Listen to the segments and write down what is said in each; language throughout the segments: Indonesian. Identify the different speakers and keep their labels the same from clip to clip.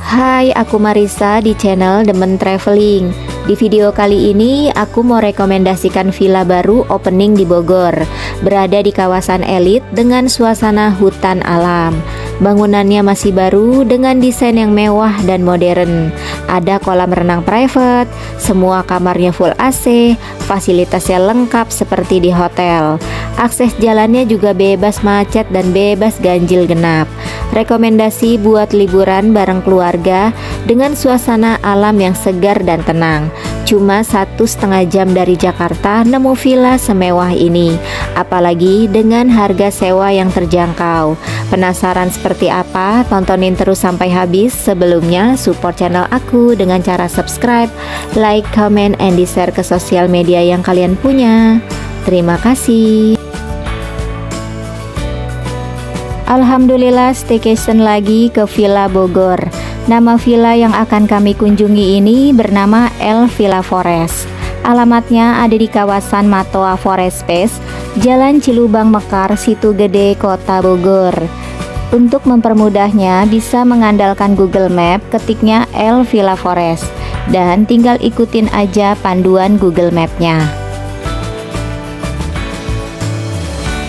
Speaker 1: Hai, aku Marisa di channel Demen Traveling. Di video kali ini aku mau rekomendasikan villa baru opening di Bogor. Berada di kawasan elit dengan suasana hutan alam. Bangunannya masih baru dengan desain yang mewah dan modern. Ada kolam renang private, semua kamarnya full AC, fasilitasnya lengkap seperti di hotel. Akses jalannya juga bebas macet dan bebas ganjil genap. Rekomendasi buat liburan bareng keluarga dengan suasana alam yang segar dan tenang. Cuma 1,5 jam dari Jakarta nemu villa semewah ini, apalagi dengan harga sewa yang terjangkau. Penasaran seperti apa? Tontonin terus sampai habis. Sebelumnya support channel aku dengan cara subscribe, like, comment, and di-share ke sosial media yang kalian punya. Terima kasih. Alhamdulillah staycation lagi ke Villa Bogor. Nama villa yang akan kami kunjungi ini bernama El Villa Forest. Alamatnya ada di kawasan Matoa Forest Space, Jalan Cilubang Mekar, Situ Gede, Kota Bogor. Untuk mempermudahnya bisa mengandalkan Google Map, ketiknya El Villa Forest dan tinggal ikutin aja panduan Google Map-nya.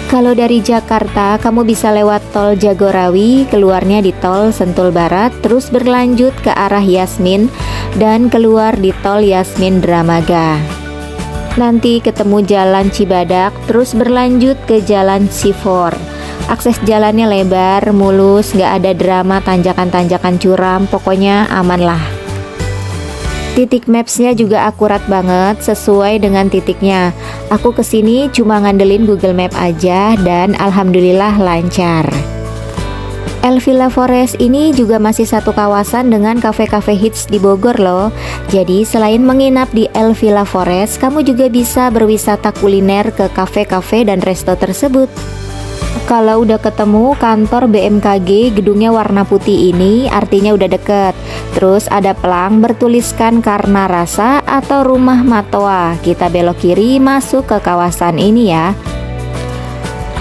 Speaker 1: Kalau dari Jakarta, kamu bisa lewat tol Jagorawi, keluarnya di tol Sentul Barat, terus berlanjut ke arah Yasmin, dan keluar di tol Yasmin Dramaga. Nanti ketemu jalan Cibadak, terus berlanjut ke jalan C4. Akses jalannya lebar, mulus, gak ada drama tanjakan-tanjakan curam, pokoknya aman lah. Titik mapsnya juga akurat banget, sesuai dengan titiknya. Aku kesini cuma ngandelin Google Map aja dan alhamdulillah lancar. El Villa Forest ini juga masih satu kawasan dengan kafe-kafe hits di Bogor loh. Jadi selain menginap di El Villa Forest, kamu juga bisa berwisata kuliner ke kafe-kafe dan resto tersebut. Kalau udah ketemu kantor BMKG, gedungnya warna putih ini artinya udah deket. Terus ada pelang bertuliskan Karna Rasa atau Rumah Matoa. Kita belok kiri masuk ke kawasan ini ya.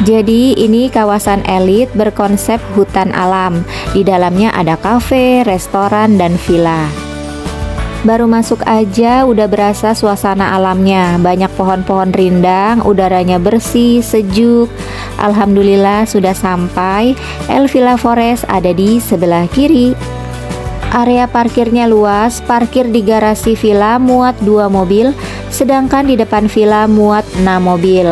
Speaker 1: Jadi ini kawasan elit berkonsep hutan alam. Di dalamnya ada kafe, restoran, dan villa. Baru masuk aja udah berasa suasana alamnya. Banyak pohon-pohon rindang, udaranya bersih, sejuk. Alhamdulillah sudah sampai. El Villa Forest ada di sebelah kiri. Area parkirnya luas, parkir di garasi villa muat 2 mobil, sedangkan di depan villa muat 6 mobil.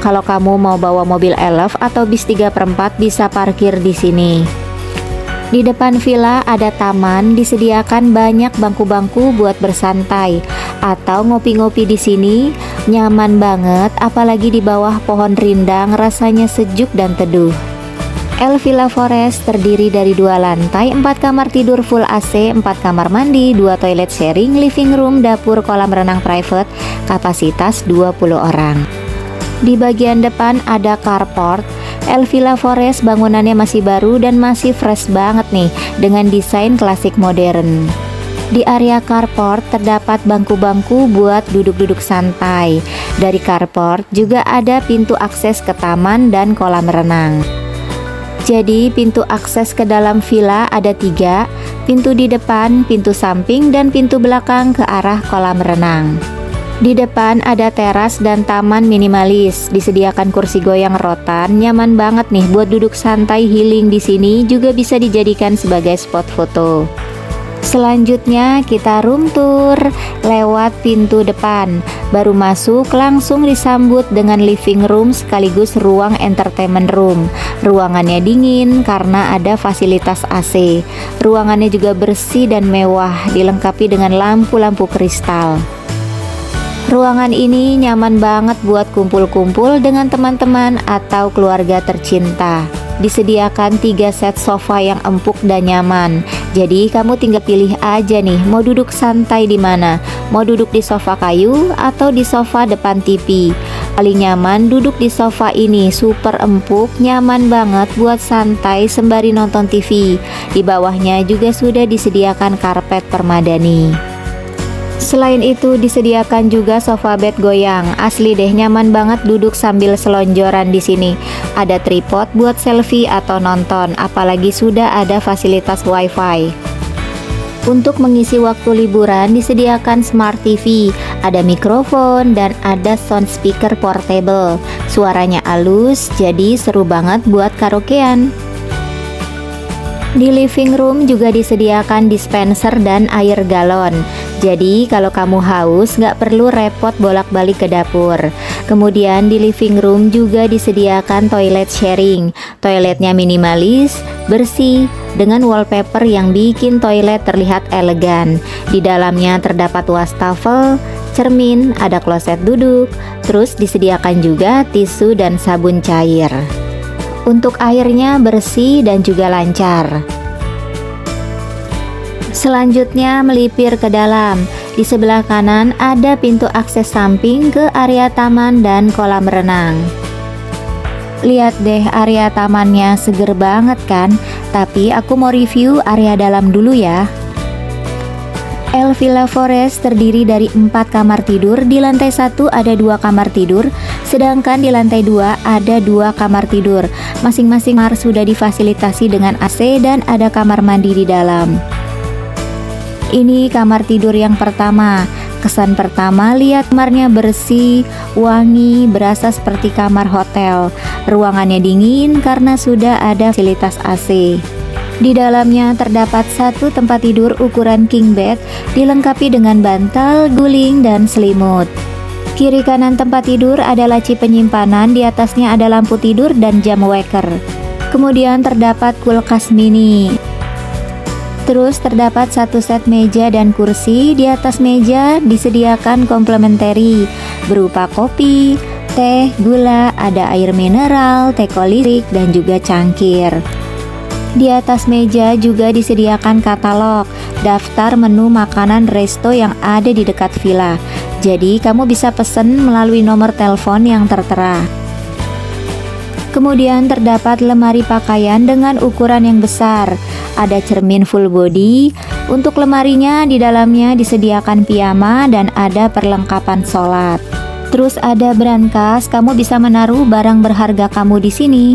Speaker 1: Kalau kamu mau bawa mobil elf atau bis 3/4 bisa parkir di sini. Di depan villa ada taman, disediakan banyak bangku-bangku buat bersantai atau ngopi-ngopi di sini. Nyaman banget, apalagi di bawah pohon rindang, rasanya sejuk dan teduh. El Villa Forest terdiri dari 2 lantai, 4 kamar tidur full AC, 4 kamar mandi, 2 toilet sharing, living room, dapur, kolam renang private, kapasitas 20 orang. Di bagian depan ada carport. El Villa Forest bangunannya masih baru dan masih fresh banget nih, dengan desain klasik modern. Di area carport terdapat bangku-bangku buat duduk-duduk santai. Dari carport juga ada pintu akses ke taman dan kolam renang. Jadi pintu akses ke dalam villa ada 3, pintu di depan, pintu samping, dan pintu belakang ke arah kolam renang. Di depan ada teras dan taman minimalis, disediakan kursi goyang rotan, nyaman banget nih buat duduk santai healing di sini, juga bisa dijadikan sebagai spot foto. Selanjutnya kita room tour lewat pintu depan. Baru masuk langsung disambut dengan living room sekaligus ruang entertainment room. Ruangannya dingin karena ada fasilitas AC. Ruangannya juga bersih dan mewah, dilengkapi dengan lampu-lampu kristal. Ruangan ini nyaman banget buat kumpul-kumpul dengan teman-teman atau keluarga tercinta. Disediakan 3 set sofa yang empuk dan nyaman. Jadi kamu tinggal pilih aja nih, mau duduk santai di mana? Mau duduk di sofa kayu atau di sofa depan TV? Paling nyaman duduk di sofa ini, super empuk, nyaman banget buat santai sembari nonton TV. Di bawahnya juga sudah disediakan karpet permadani. Selain itu disediakan juga sofa bed goyang. Asli deh, nyaman banget duduk sambil selonjoran di sini. Ada tripod buat selfie atau nonton, apalagi sudah ada fasilitas wifi. Untuk mengisi waktu liburan disediakan Smart TV, ada mikrofon dan ada sound speaker portable. Suaranya halus, jadi seru banget buat karaokean. Di living room juga disediakan dispenser dan air galon. Jadi kalau kamu haus nggak perlu repot bolak-balik ke dapur. Kemudian di living room juga disediakan toilet sharing. Toiletnya minimalis, bersih, dengan wallpaper yang bikin toilet terlihat elegan. Di dalamnya terdapat wastafel, cermin, ada kloset duduk, terus disediakan juga tisu dan sabun cair. Untuk airnya bersih dan juga lancar. Selanjutnya melipir ke dalam. Di sebelah kanan ada pintu akses samping ke area taman dan kolam renang. Lihat deh area tamannya, seger banget kan? Tapi aku mau review area dalam dulu ya. El Villa Forest terdiri dari 4 kamar tidur. Di lantai 1 ada 2 kamar tidur, sedangkan di lantai 2 ada 2 kamar tidur. Masing-masing kamar sudah difasilitasi dengan AC dan ada kamar mandi di dalam. Ini kamar tidur yang pertama. Kesan pertama, lihat kamarnya bersih, wangi, berasa seperti kamar hotel. Ruangannya dingin karena sudah ada fasilitas AC. Di dalamnya terdapat 1 tempat tidur ukuran king bed, dilengkapi dengan bantal, guling, dan selimut. Kiri kanan tempat tidur ada laci penyimpanan, di atasnya ada lampu tidur dan jam waker. Kemudian terdapat kulkas mini. Terus terdapat 1 set meja dan kursi. Di atas meja disediakan komplementari berupa kopi, teh, gula, ada air mineral, teko listrik, dan juga cangkir. Di atas meja juga disediakan katalog, daftar menu makanan resto yang ada di dekat villa. Jadi kamu bisa pesan melalui nomor telepon yang tertera. Kemudian terdapat lemari pakaian dengan ukuran yang besar. Ada cermin full body. Untuk lemarinya di dalamnya disediakan piyama dan ada perlengkapan sholat. Terus ada brankas, kamu bisa menaruh barang berharga kamu di sini.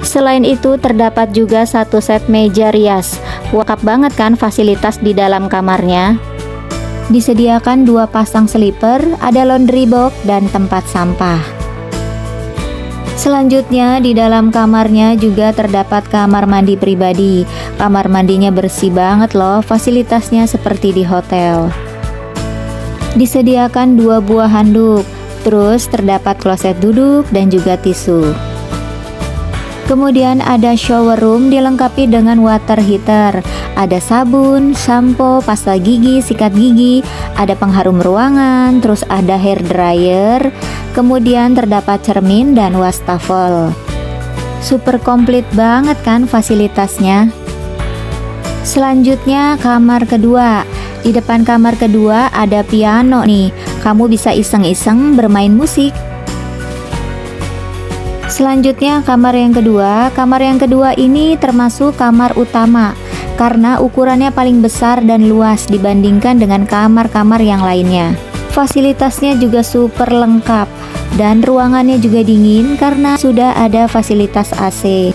Speaker 1: Selain itu terdapat juga 1 set meja rias. Lengkap banget kan fasilitas di dalam kamarnya. Disediakan 2 pasang slipper, ada laundry box dan tempat sampah. Selanjutnya di dalam kamarnya juga terdapat kamar mandi pribadi. Kamar mandinya bersih banget loh, fasilitasnya seperti di hotel. Disediakan 2 buah handuk, terus terdapat kloset duduk dan juga tisu. Kemudian ada shower room dilengkapi dengan water heater. Ada sabun, sampo, pasta gigi, sikat gigi, ada pengharum ruangan, terus ada hair dryer. Kemudian terdapat cermin dan wastafel. Super komplit banget kan fasilitasnya. Selanjutnya kamar kedua. Di depan kamar kedua ada piano nih. Kamu bisa iseng-iseng bermain musik. Selanjutnya kamar yang kedua. Kamar yang kedua ini termasuk kamar utama karena ukurannya paling besar dan luas dibandingkan dengan kamar-kamar yang lainnya. Fasilitasnya juga super lengkap dan ruangannya juga dingin karena sudah ada fasilitas AC.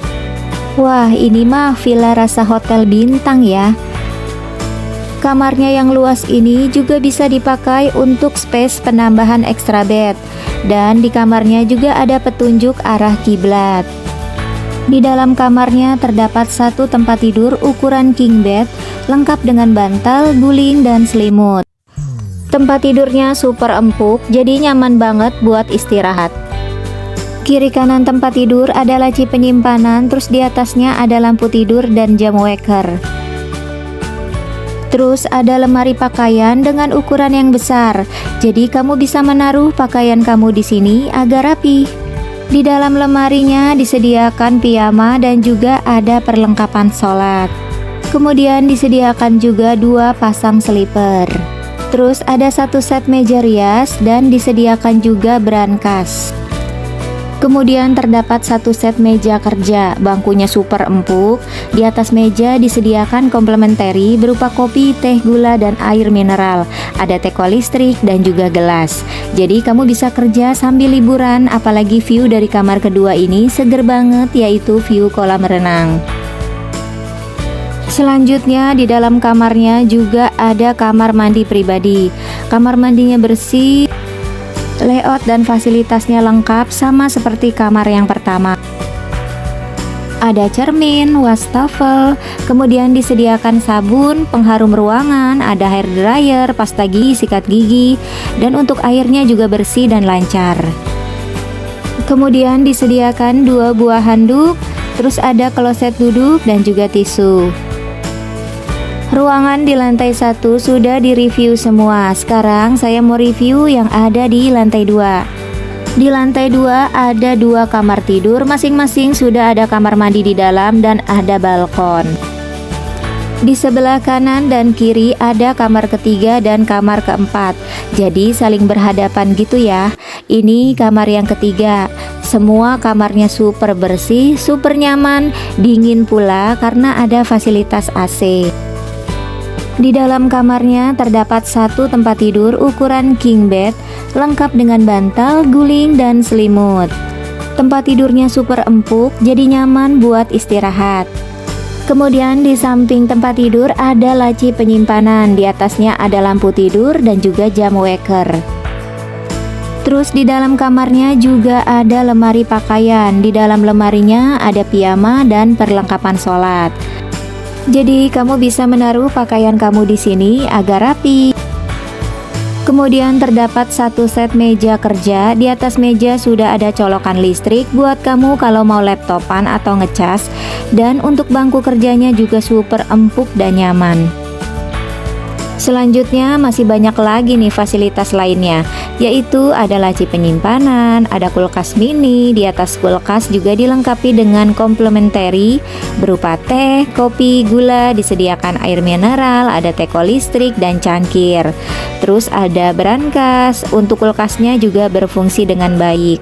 Speaker 1: Wah, ini mah villa rasa hotel bintang ya. Kamarnya yang luas ini juga bisa dipakai untuk space penambahan extra bed. Dan di kamarnya juga ada petunjuk arah kiblat. Di dalam kamarnya terdapat 1 tempat tidur ukuran king bed, lengkap dengan bantal, guling, dan selimut. Tempat tidurnya super empuk, jadi nyaman banget buat istirahat. Kiri kanan tempat tidur ada laci penyimpanan, terus di atasnya ada lampu tidur dan jam waker. Terus ada lemari pakaian dengan ukuran yang besar, jadi kamu bisa menaruh pakaian kamu di sini agar rapi. Di dalam lemarinya disediakan piyama dan juga ada perlengkapan sholat. Kemudian disediakan juga 2 pasang slipper. Terus ada 1 set meja rias dan disediakan juga brankas. Kemudian terdapat 1 set meja kerja, bangkunya super empuk. Di atas meja disediakan komplementari berupa kopi, teh, gula, dan air mineral. Ada teko listrik dan juga gelas. Jadi kamu bisa kerja sambil liburan, apalagi view dari kamar kedua ini seger banget, yaitu view kolam renang. Selanjutnya di dalam kamarnya juga ada kamar mandi pribadi. Kamar mandinya bersih, layout dan fasilitasnya lengkap sama seperti kamar yang pertama. Ada cermin, wastafel, kemudian disediakan sabun, pengharum ruangan, ada hair dryer, pasta gigi, sikat gigi, dan untuk airnya juga bersih dan lancar. Kemudian disediakan 2 buah handuk, terus ada kloset duduk dan juga tisu. Ruangan di lantai 1 sudah direview semua. Sekarang saya mau review yang ada di lantai 2. Di lantai 2 ada 2 kamar tidur, masing-masing sudah ada kamar mandi di dalam dan ada balkon. Di sebelah kanan dan kiri ada kamar ketiga dan kamar keempat. Jadi saling berhadapan gitu ya. Ini kamar yang ketiga. Semua kamarnya super bersih, super nyaman, dingin pula karena ada fasilitas AC. Di dalam kamarnya terdapat 1 tempat tidur ukuran king bed, lengkap dengan bantal, guling, dan selimut. Tempat tidurnya super empuk, jadi nyaman buat istirahat. Kemudian di samping tempat tidur ada laci penyimpanan, di atasnya ada lampu tidur dan juga jam waker. Terus di dalam kamarnya juga ada lemari pakaian, di dalam lemarinya ada piyama dan perlengkapan sholat. Jadi kamu bisa menaruh pakaian kamu di sini agar rapi. Kemudian terdapat 1 set meja kerja. Di atas meja sudah ada colokan listrik buat kamu kalau mau laptopan atau ngecas. Dan untuk bangku kerjanya juga super empuk dan nyaman. Selanjutnya masih banyak lagi nih fasilitas lainnya, yaitu ada laci penyimpanan, ada kulkas mini. Di atas kulkas juga dilengkapi dengan komplementari berupa teh, kopi, gula, disediakan air mineral, ada teko listrik dan cangkir. Terus ada brankas, untuk kulkasnya juga berfungsi dengan baik.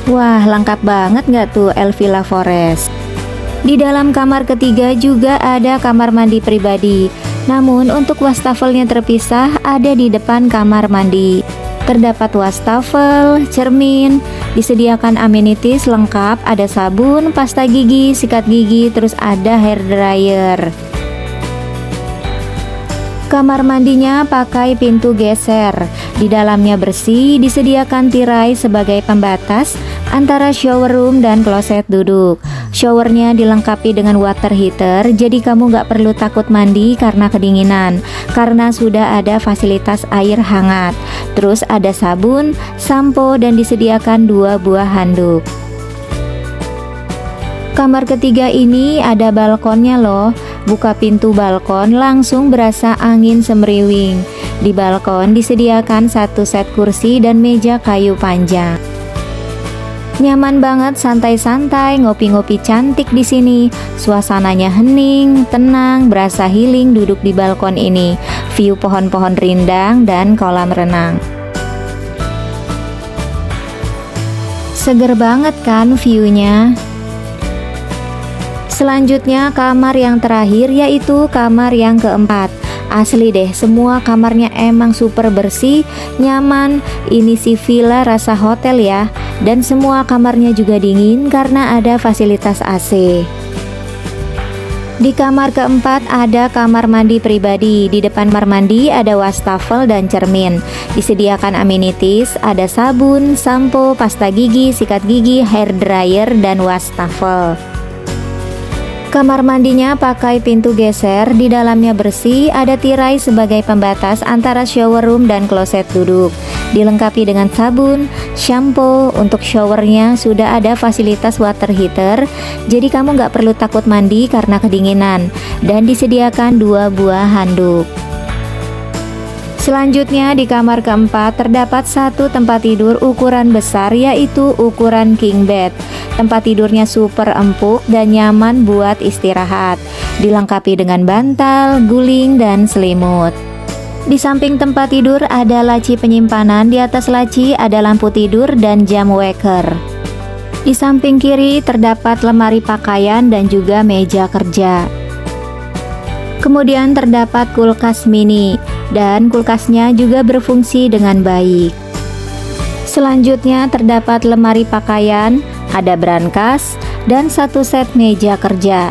Speaker 1: Wah, lengkap banget nggak tuh El Villa Forest? Di dalam kamar ketiga juga ada kamar mandi pribadi. Namun untuk wastafelnya terpisah ada di depan kamar mandi. Terdapat wastafel, cermin, disediakan amenities lengkap, ada sabun, pasta gigi, sikat gigi, terus ada hair dryer. Kamar mandinya pakai pintu geser. Di dalamnya bersih, disediakan tirai sebagai pembatas antara shower room dan kloset duduk. Showernya dilengkapi dengan water heater, jadi kamu gak perlu takut mandi karena kedinginan, karena sudah ada fasilitas air hangat. Terus ada sabun, sampo, dan disediakan 2 buah handuk. Kamar ketiga ini ada balkonnya loh. Buka pintu balkon langsung berasa angin semriwing. Di balkon disediakan 1 set kursi dan meja kayu panjang. Nyaman banget, santai-santai, ngopi-ngopi cantik di sini. Suasananya hening, tenang, berasa healing duduk di balkon ini. View pohon-pohon rindang dan kolam renang. Seger banget kan view-nya? Selanjutnya kamar yang terakhir yaitu kamar yang keempat. Asli deh, semua kamarnya emang super bersih, nyaman. Ini sih villa rasa hotel ya. Dan semua kamarnya juga dingin karena ada fasilitas AC. Di kamar keempat ada kamar mandi pribadi. Di depan kamar mandi ada wastafel dan cermin. Disediakan amenities, ada sabun, sampo, pasta gigi, sikat gigi, hair dryer, dan wastafel. Kamar mandinya pakai pintu geser, di dalamnya bersih, ada tirai sebagai pembatas antara shower room dan kloset duduk. Dilengkapi dengan sabun, shampoo, untuk showernya sudah ada fasilitas water heater, jadi kamu nggak perlu takut mandi karena kedinginan, dan disediakan 2 buah handuk. Selanjutnya di kamar keempat terdapat 1 tempat tidur ukuran besar yaitu ukuran king bed. Tempat tidurnya super empuk dan nyaman buat istirahat. Dilengkapi dengan bantal, guling, dan selimut. Di samping tempat tidur ada laci penyimpanan, di atas laci ada lampu tidur dan jam waker. Di samping kiri terdapat lemari pakaian dan juga meja kerja. Kemudian terdapat kulkas mini dan kulkasnya juga berfungsi dengan baik. Selanjutnya terdapat lemari pakaian, ada brankas, dan 1 set meja kerja.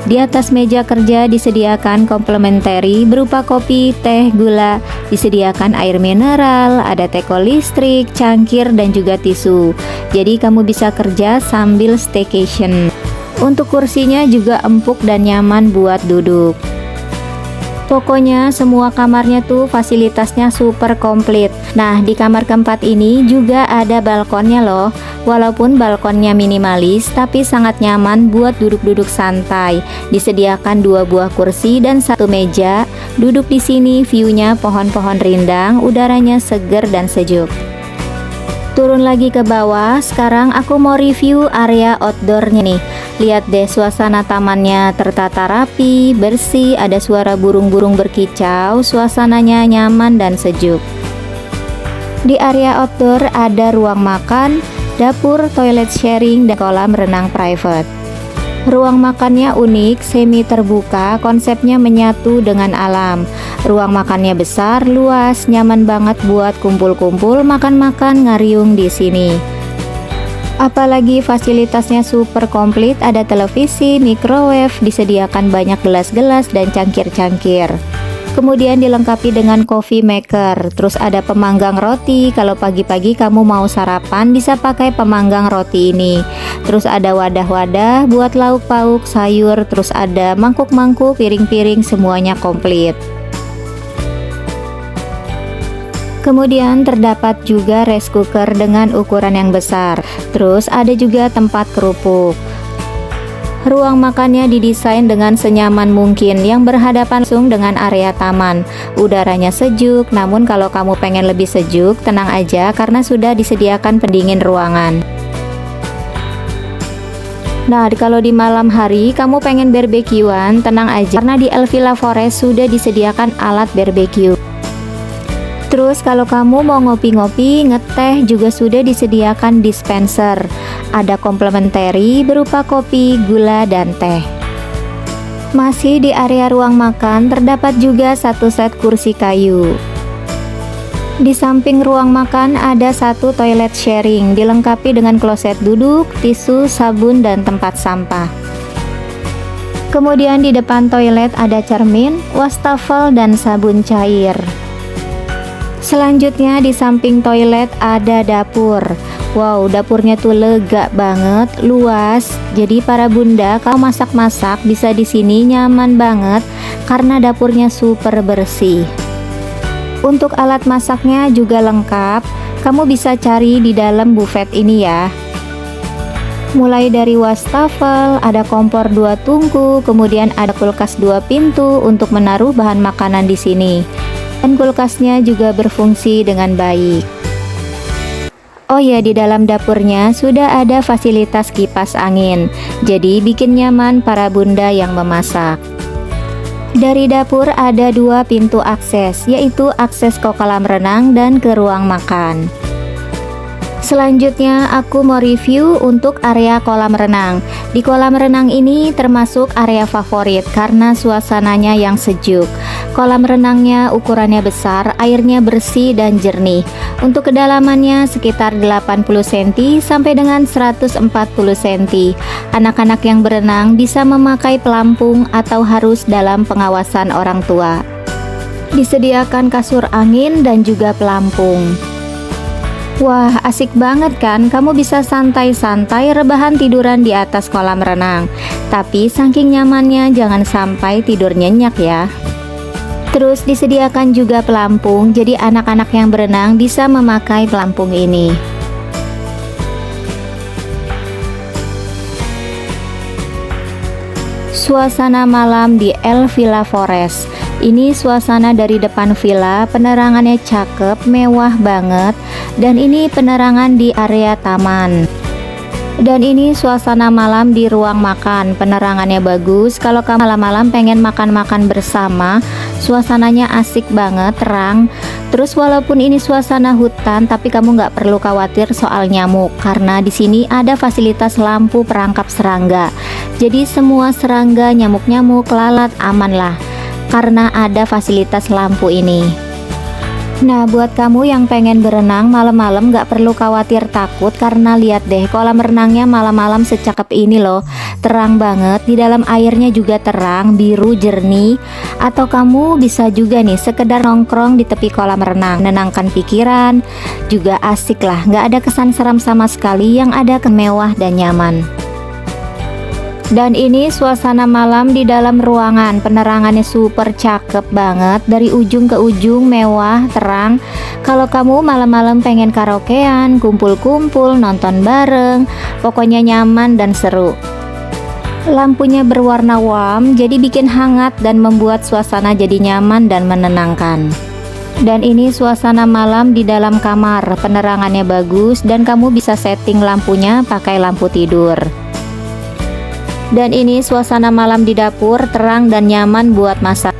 Speaker 1: Di atas meja kerja disediakan komplementari berupa kopi, teh, gula, disediakan air mineral, ada teko listrik, cangkir, dan juga tisu. Jadi kamu bisa kerja sambil staycation. Untuk kursinya juga empuk dan nyaman buat duduk. Pokoknya semua kamarnya tuh fasilitasnya super komplit. Nah, di kamar keempat ini juga ada balkonnya loh. Walaupun balkonnya minimalis, tapi sangat nyaman buat duduk-duduk santai. Disediakan 2 buah kursi dan 1 meja. Duduk di sini view-nya pohon-pohon rindang, udaranya seger dan sejuk. Turun lagi ke bawah, sekarang aku mau review area outdoornya nih. Lihat deh suasana tamannya tertata rapi, bersih, ada suara burung-burung berkicau, suasananya nyaman dan sejuk. Di area outdoor ada ruang makan, dapur, toilet sharing, dan kolam renang private. Ruang makannya unik, semi terbuka, konsepnya menyatu dengan alam. Ruang makannya besar, luas, nyaman banget buat kumpul-kumpul, makan-makan, ngariung di sini. Apalagi fasilitasnya super komplit, ada televisi, microwave, disediakan banyak gelas-gelas dan cangkir-cangkir. Kemudian dilengkapi dengan coffee maker, terus ada pemanggang roti. Kalau pagi-pagi kamu mau sarapan bisa pakai pemanggang roti ini. Terus ada wadah-wadah buat lauk pauk, sayur, terus ada mangkuk-mangkuk, piring-piring, semuanya komplit. Kemudian terdapat juga rice cooker dengan ukuran yang besar. Terus ada juga tempat kerupuk. Ruang makannya didesain dengan senyaman mungkin yang berhadapan langsung dengan area taman. Udaranya sejuk, namun kalau kamu pengen lebih sejuk, tenang aja karena sudah disediakan pendingin ruangan. Nah, kalau di malam hari kamu pengen barbekyuan, tenang aja karena di El Villa Forest sudah disediakan alat barbecue. Terus kalau kamu mau ngopi-ngopi, ngeteh juga sudah disediakan dispenser. Ada komplementari berupa kopi, gula, dan teh. Masih di area ruang makan terdapat juga 1 set kursi kayu. Di samping ruang makan ada 1 toilet sharing, dilengkapi dengan kloset duduk, tisu, sabun, dan tempat sampah. Kemudian di depan toilet ada cermin, wastafel, dan sabun cair. Selanjutnya di samping toilet ada dapur. Wow, dapurnya tuh lega banget, luas. Jadi para bunda kalau masak-masak bisa di sini nyaman banget karena dapurnya super bersih. Untuk alat masaknya juga lengkap. Kamu bisa cari di dalam buffet ini ya. Mulai dari wastafel, ada kompor 2 tungku, kemudian ada kulkas 2 pintu untuk menaruh bahan makanan di sini. Dan kulkasnya juga berfungsi dengan baik. Oh ya, di dalam dapurnya sudah ada fasilitas kipas angin, jadi bikin nyaman para bunda yang memasak. Dari dapur ada 2 pintu akses, yaitu akses ke kolam renang dan ke ruang makan. Selanjutnya aku mau review untuk area kolam renang. Di kolam renang ini termasuk area favorit karena suasananya yang sejuk. Kolam renangnya ukurannya besar, airnya bersih dan jernih. Untuk kedalamannya sekitar 80 cm sampai dengan 140 cm. Anak-anak yang berenang bisa memakai pelampung atau harus dalam pengawasan orang tua. Disediakan kasur angin dan juga pelampung. Wah, asik banget kan? Kamu bisa santai-santai rebahan tiduran di atas kolam renang. Tapi saking nyamannya jangan sampai tidur nyenyak ya. Terus disediakan juga pelampung, jadi anak-anak yang berenang bisa memakai pelampung ini. Suasana malam di El Villa Forest. Ini suasana dari depan villa, penerangannya cakep, mewah banget. Dan ini penerangan di area taman. Dan ini suasana malam di ruang makan, penerangannya bagus. Kalau kamu malam-malam pengen makan-makan bersama, suasananya asik banget, terang. Terus walaupun ini suasana hutan, tapi kamu nggak perlu khawatir soal nyamuk, karena di sini ada fasilitas lampu perangkap serangga. Jadi semua serangga, nyamuk-nyamuk, lalat aman lah, karena ada fasilitas lampu ini. Nah, buat kamu yang pengen berenang malam-malam gak perlu khawatir takut, karena lihat deh kolam renangnya malam-malam secakep ini loh. Terang banget, di dalam airnya juga terang, biru, jernih. Atau kamu bisa juga nih sekedar nongkrong di tepi kolam renang, menenangkan pikiran. Juga asik lah, gak ada kesan seram sama sekali, yang ada kemewah dan nyaman. Dan ini suasana malam di dalam ruangan, penerangannya super cakep banget, dari ujung ke ujung mewah, terang. Kalau kamu malam-malam pengen karaokean, kumpul-kumpul, nonton bareng, pokoknya nyaman dan seru. Lampunya berwarna warm, jadi bikin hangat dan membuat suasana jadi nyaman dan menenangkan. Dan ini suasana malam di dalam kamar, penerangannya bagus dan kamu bisa setting lampunya pakai lampu tidur. Dan ini suasana malam di dapur, terang dan nyaman buat masak.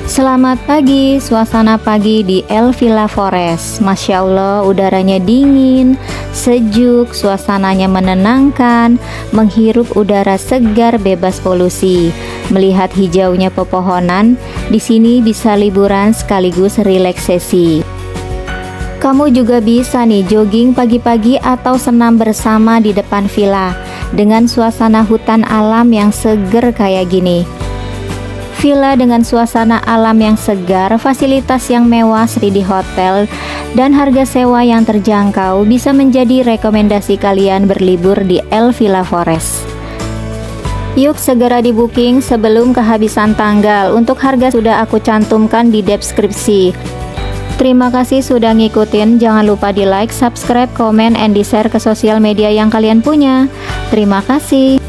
Speaker 1: Selamat pagi, suasana pagi di El Villa Forest. Masya Allah, udaranya dingin, sejuk, suasananya menenangkan, menghirup udara segar bebas polusi. Melihat hijaunya pepohonan, di sini bisa liburan sekaligus relaksasi. Kamu juga bisa nih jogging pagi-pagi atau senam bersama di depan villa dengan suasana hutan alam yang seger kayak gini. Villa dengan suasana alam yang segar, fasilitas yang mewah seperti di hotel, dan harga sewa yang terjangkau bisa menjadi rekomendasi kalian berlibur di El Villa Forest. Yuk segera di booking sebelum kehabisan tanggal. Untuk harga sudah aku cantumkan di deskripsi. Terima kasih sudah ngikutin. Jangan lupa di like, subscribe, komen, and di share ke sosial media yang kalian punya. Terima kasih.